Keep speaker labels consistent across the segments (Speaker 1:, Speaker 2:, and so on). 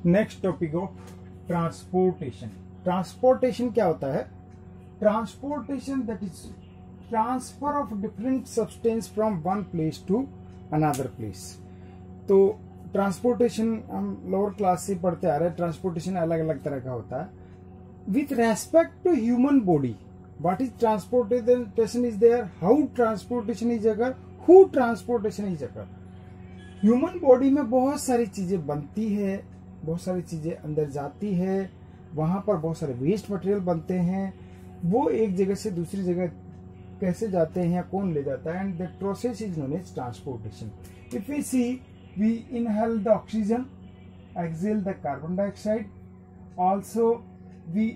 Speaker 1: Next topic of transportation. Transportation क्या होता है? Transportation that is transfer of different substance from one place to another place. तो transportation हम lower class से पढ़ते आ रहे हैं। ट्रांसपोर्टेशन अलग अलग तरह का होता है with respect to human body. What is transportation is there, how transportation is occur, who transportation is occur. Human body में बहुत सारी चीजें बनती है, बहुत सारी चीजें अंदर जाती है, वहां पर बहुत सारे वेस्ट मटेरियल बनते हैं, वो एक जगह से दूसरी जगह कैसे जाते हैं या कौन ले जाता है, and that process is known as transportation. If we see, we inhale the oxygen, exhale the carbon dioxide, also we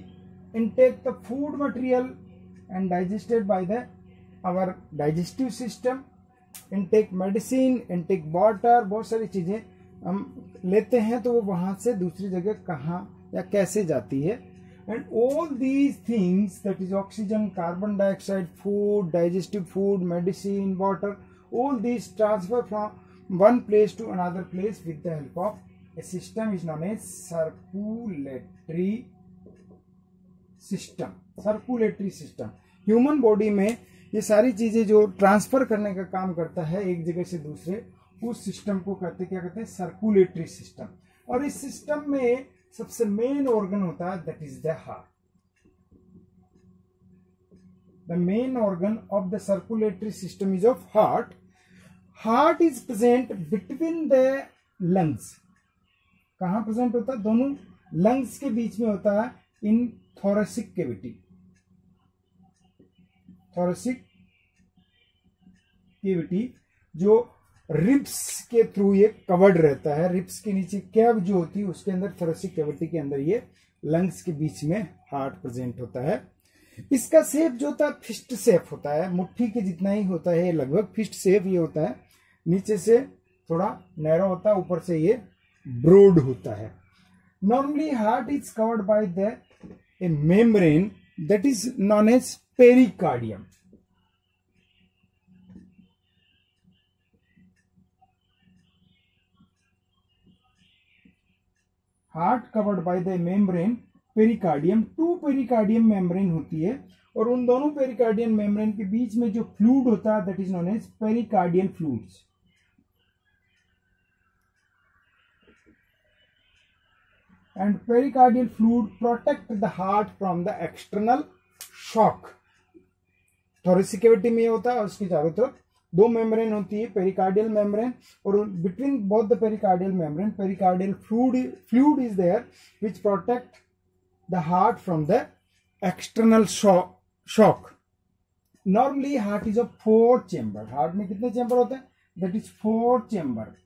Speaker 1: intake the food material and digested by the our digestive system, intake medicine, intake water, बहुत सारी चीजें हम लेते हैं तो वो वहां से दूसरी जगह कहाँ या कैसे जाती है। And all these things that is oxygen, carbon dioxide, food, digestive food, medicine, water, all these transfer from one place to another place with the help of a system is known as circulatory system। Circulatory system human body में ये सारी चीजें जो transfer करने का काम करता है एक जगह से दूसरे, उस सिस्टम को क्या कहते हैं? Circulatory system. और इस सिस्टम में सबसे मेन ऑर्गन होता है that is the heart. The main organ of the circulatory system is of heart. Heart is present between the lungs. कहां प्रेजेंट होता है? दोनों लंग्स के बीच में होता है, इन थोरेसिक कैविटी। थोरेसिक कैविटी जो रिब्स के थ्रू ये कवर्ड रहता है। रिब्स के नीचे कैव जो होती है उसके अंदर, थोरेसिक कैविटी के अंदर ये लंग्स के बीच में हार्ट प्रेजेंट होता है। इसका शेप जो होता है फिस्ट शेप होता है, मुट्ठी के जितना ही होता है लगभग। फिस्ट शेप ये होता है, नीचे से थोड़ा नैरो होता है, ऊपर से ये ब्रॉड होता है। Normally heart is covered by the a membrane that is known as pericardium. Heart covered by the membrane pericardium. Two pericardium membrane होती है और उन दोनों पेरिकार्डियम मेम्ब्रेन के बीच में जो फ्लूइड होता है that is known as pericardial fluids. And pericardial fluid protect the heart from the external shock। Thoracic cavity में होता है और उसकी चारों तरफ दो मेम्ब्रेन होती है, पेरिकार्डियल मेम्ब्रेन, और between both the pericardial membrane pericardial fluid is there which protect the heart from the external shock. Normally heart is a 4 chamber. Heart में कितने चेम्बर होते हैं? That is 4 chamber.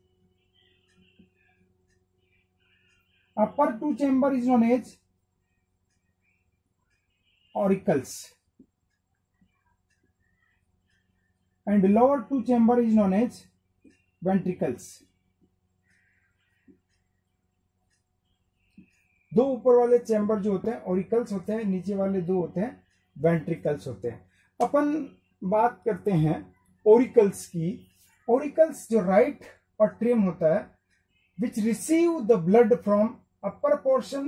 Speaker 1: Upper 2 chamber is known as auricles and lower 2 chamber is known as ventricles। दो ऊपर वाले chamber जो होते हैं ऑरिकल्स होते हैं, नीचे वाले दो होते हैं वेंट्रिकल्स होते हैं। अपन बात करते हैं ऑरिकल्स की। ऑरिकल्स जो राइट एट्रियम होता है which receive the blood from upper portion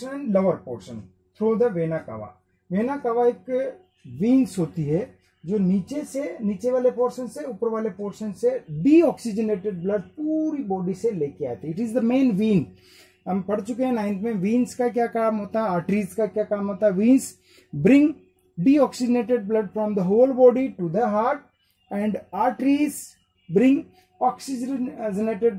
Speaker 1: and lower portion through the vena cava। Vena cava एक वीन्स होती है जो नीचे वाले पोर्शन से ऊपर वाले पोर्शन से डीऑक्सीजनेटेड ब्लड पूरी बॉडी से लेके आती है। It is the main vein. हम पढ़ चुके हैं 9th में वीन्स का क्या काम होता है, आर्टरीज का क्या काम होता है। Veins bring deoxygenated blood from the whole body to the heart and arteries bring oxygenated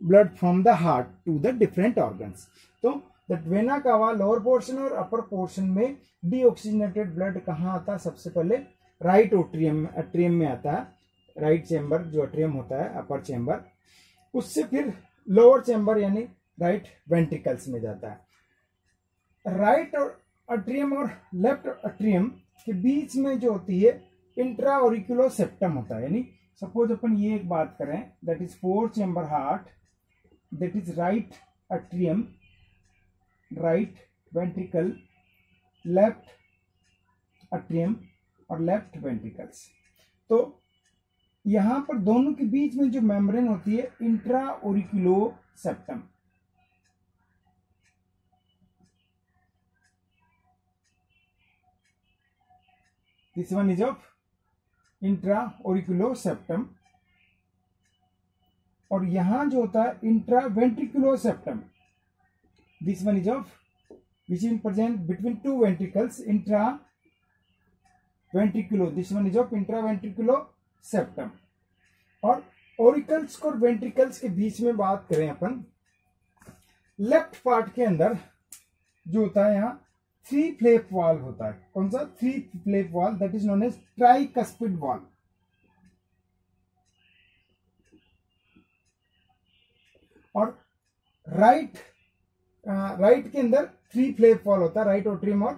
Speaker 1: blood from the heart to the different organs। तो that vena cava lower portion और अपर पोर्शन में deoxygenated blood कहाँ आता है? सबसे पहले right atrium में आता है। राइट चेम्बर जो एट्रियम होता है, अपर चेम्बर, उससे फिर लोअर चेम्बर यानी राइट वेंट्रिकल्स में जाता है। राइट एट्रियम और लेफ्ट एट्रियम के बीच में जो होती है इंट्रा ऑरिकुलो सेप्टम होता है। यानी सपोज अपन ये एक बात करें that is 4 chamber heart, that is right atrium, right ventricle, left atrium और लेफ्ट वेंट्रिकल्स। तो यहां पर दोनों के बीच में जो मेम्ब्रेन होती है intra auriculo septum, this one is of intra auriculo septum, और यहां जो होता है intra ventriculo septum, this one is of which is present between two ventricles, intra ventriculo, this one is of intra ventriculo septum. और auricles और ventricles के बीच में बात करें अपन, लेफ्ट पार्ट के अंदर जो होता है यहाँ थ्री फ्लैप वॉल होता है। कौन सा? Three flap valve, that is known as tricuspid valve. और राइट के अंदर थ्री फ्लैप वॉल होता है, राइट एट्रियम और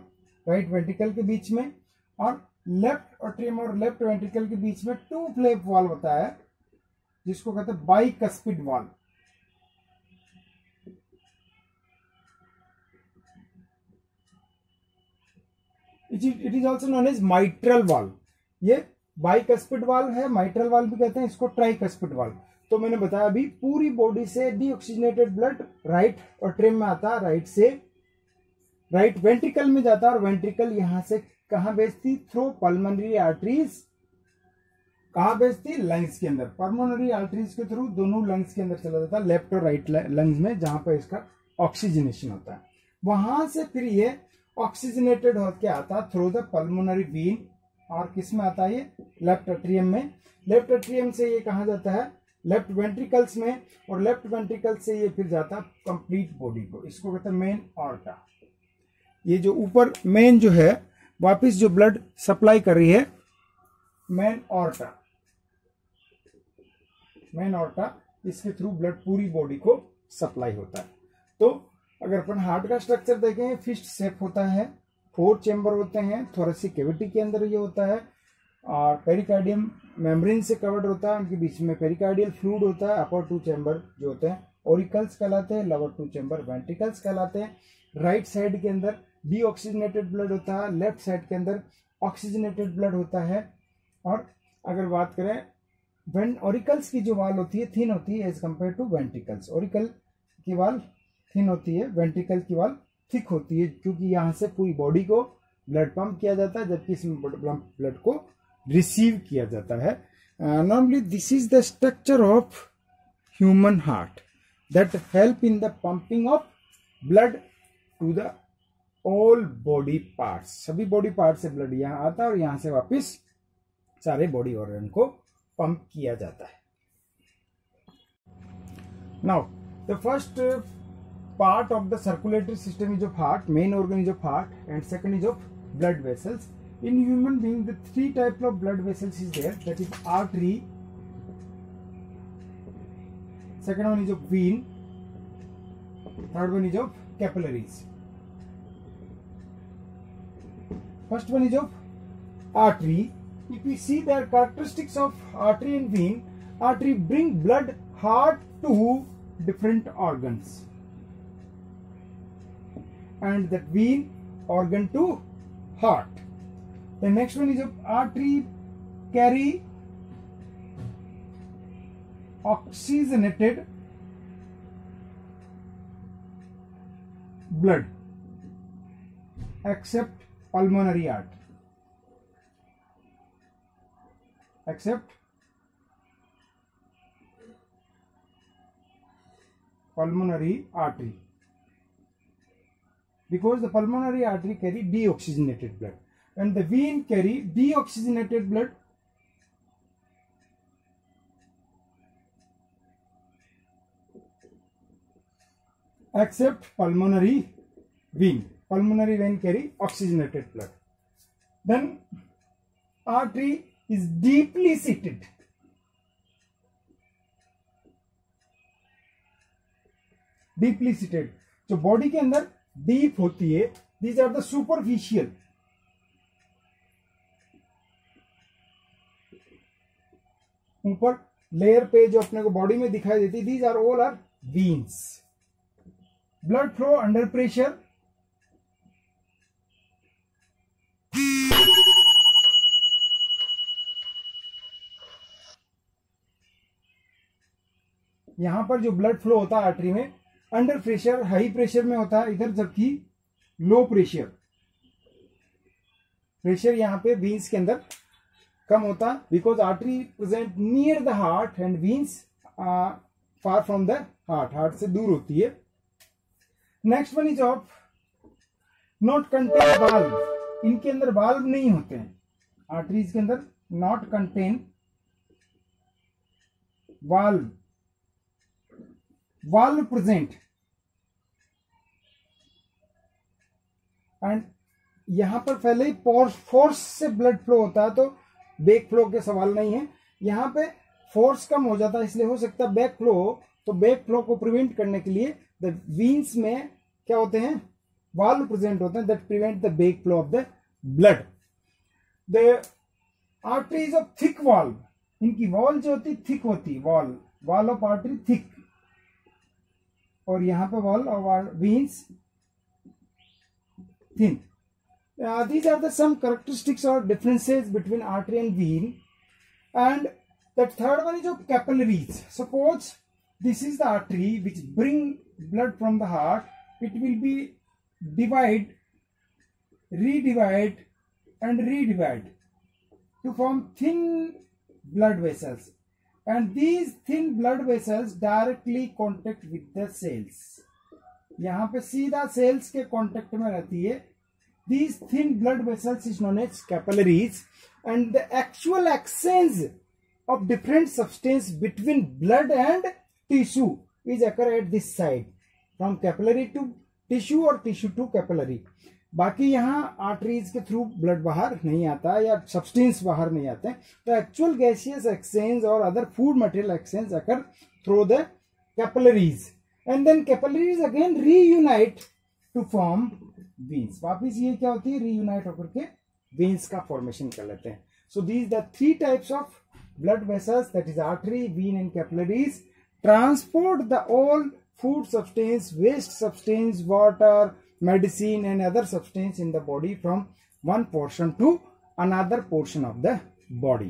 Speaker 1: राइट वेंट्रिकल के बीच में, और लेफ्ट एट्रियम और लेफ्ट वेंट्रिकल के बीच में टू फ्लैप वॉल होता है, जिसको कहते हैं bicuspid valve. It is also known as mitral valve. ये बाइकस्पिड वॉल है, माइट्रल वॉल भी कहते हैं इसको, ट्राइकस्पिड वॉल। तो मैंने बताया अभी पूरी बॉडी से डीऑक्सीजनेटेड ब्लड राइट एट्रियम में आता है, राइट से राइट वेंट्रिकल में जाता है, और वेंट्रिकल यहां से कहां भेजती? Through pulmonary arteries. कहां भेजती? लंग्स के अंदर। पल्मोनरी आर्टरीज के थ्रू दोनों लंग्स के अंदर चला जाता है, लेफ्ट और राइट लंग्स में, जहां पर इसका ऑक्सीजनेशन होता है। वहां से फिर ये ऑक्सीजनेटेड होकर आता थ्रू द पल्मोनरी वीन, और किस में आता है ये? लेफ्ट एट्रियम में। लेफ्ट एट्रियम से ये कहा जाता है? लेफ्ट वेंट्रिकल्स में, और लेफ्ट वेंट्रिकल से ये फिर जाता कंप्लीट बॉडी को, इसको कहते हैं मेन ऑर्टा। ये जो ऊपर मेन जो है वापिस जो ब्लड सप्लाई कर रही है, मेन ऑर्टा, मेन ऑर्टा, इसके थ्रू ब्लड पूरी बॉडी को सप्लाई होता है। तो अगर अपन हार्ट का स्ट्रक्चर देखें, फिस्ट शेप होता है, 4 चेंबर होते हैं, थोरेसिक कैविटी के अंदर ये होता है, और पेरिकार्डियम मेम्ब्रेन से कवर्ड होता है, उनके बीच में पेरिकार्डियल फ्लूइड होता है। अपर 2 चेंबर जो होते हैं ऑरिकल्स कहलाते हैं, लोअर 2 चेंबर वेंट्रिकल्स कहलाते हैं। राइट साइड के अंदर डीऑक्सीजनेटेड ब्लड होता है, लेफ्ट साइड के अंदर ऑक्सीजनेटेड ब्लड होता है। और अगर बात करें ऑरिकल्स की जो वाल होती है थिन होती है as compare to ventricles. Auricle की वाल थिन होती है, वेंट्रिकल की वाल थिक होती है, क्योंकि यहां से पूरी बॉडी को ब्लड पंप किया जाता है, जबकि इसमें ब्लड को रिसीव किया जाता है। Normally this is the structure of human heart that help in the pumping of blood to the all body parts. सभी बॉडी पार्ट से ब्लड यहां आता है और यहां से वापस सारे बॉडी ऑर्गन को पंप किया जाता है। Now the first part of the circulatory system is of heart, main organ is of heart, and second is of blood vessels. In human being, the 3 types of blood vessels is there, that is artery, second one is of vein, third one is of capillaries. First one is of artery. If we see the characteristics of artery and vein, artery bring blood heart to different organs, and that vein organ to heart. The next one is of artery carry oxygenated blood except pulmonary artery, except pulmonary artery, because the pulmonary artery carry deoxygenated blood and the vein carry deoxygenated blood except pulmonary vein. Pulmonary vein carry oxygenated blood. Then artery is deeply seated. Deeply seated, जो body के अंदर deep होती है, these are the superficial. ऊपर layer पे जो अपने को बॉडी में दिखाई देती है, these are all are veins. Blood flow under pressure, यहां पर जो ब्लड फ्लो होता है आर्टरी में अंडर प्रेशर, हाई प्रेशर में होता है इधर, जबकि लो प्रेशर प्रेशर यहाँ पे वीन्स के अंदर कम होता, because artery present near the heart and veins far from the heart, heart से दूर होती है। Next one is of not contain valve, इनके अंदर वाल्व नहीं होते हैं, आर्टरीज के अंदर not contain valve, valve present, and यहां पर पहले ही फोर्स से ब्लड फ्लो होता है, तो बैक फ्लो के सवाल नहीं है। यहां पे फोर्स कम हो जाता है, इसलिए हो सकता है बैक फ्लो हो, तो बैक फ्लो को प्रिवेंट करने के लिए द वीन्स में क्या होते हैं, वाल्व प्रेजेंट होते हैं that prevent the back flow of the blood. The arteries of thick valve, इनकी वॉल जो होती थिक होती, वॉल ऑफ आर्टरी थिक, और यहां पे wall of veins thin. These are the some characteristics or differences between artery and vein. And the third one is of capillaries. Suppose this is the artery which bring blood from the heart. It will be divide, redivide and redivide to form thin blood vessels. And these thin blood vessels directly contact with the cells. यहाँ पे सीधा cells के contact में रहती है। These thin blood vessels is known as capillaries, and the actual exchange of different substance between blood and tissue is occur at this side, from capillary to tissue or tissue to capillary. बाकी यहाँ arteries के through blood बाहर नहीं आता या substance बाहर नहीं आते, तो एक्चुअल गैसियस एक्सचेंज और other food material exchange occur through the capillaries, and then capillaries again reunite to form veins. वापिस ये क्या होती है, रीयूनाइट होकर के वेन्स का फॉर्मेशन कर लेते हैं। So these the three types of blood vessels, that is artery, when and capillaries, transport the all food substance, waste substance, water, medicine and other substance in the body from one portion to another portion of the body.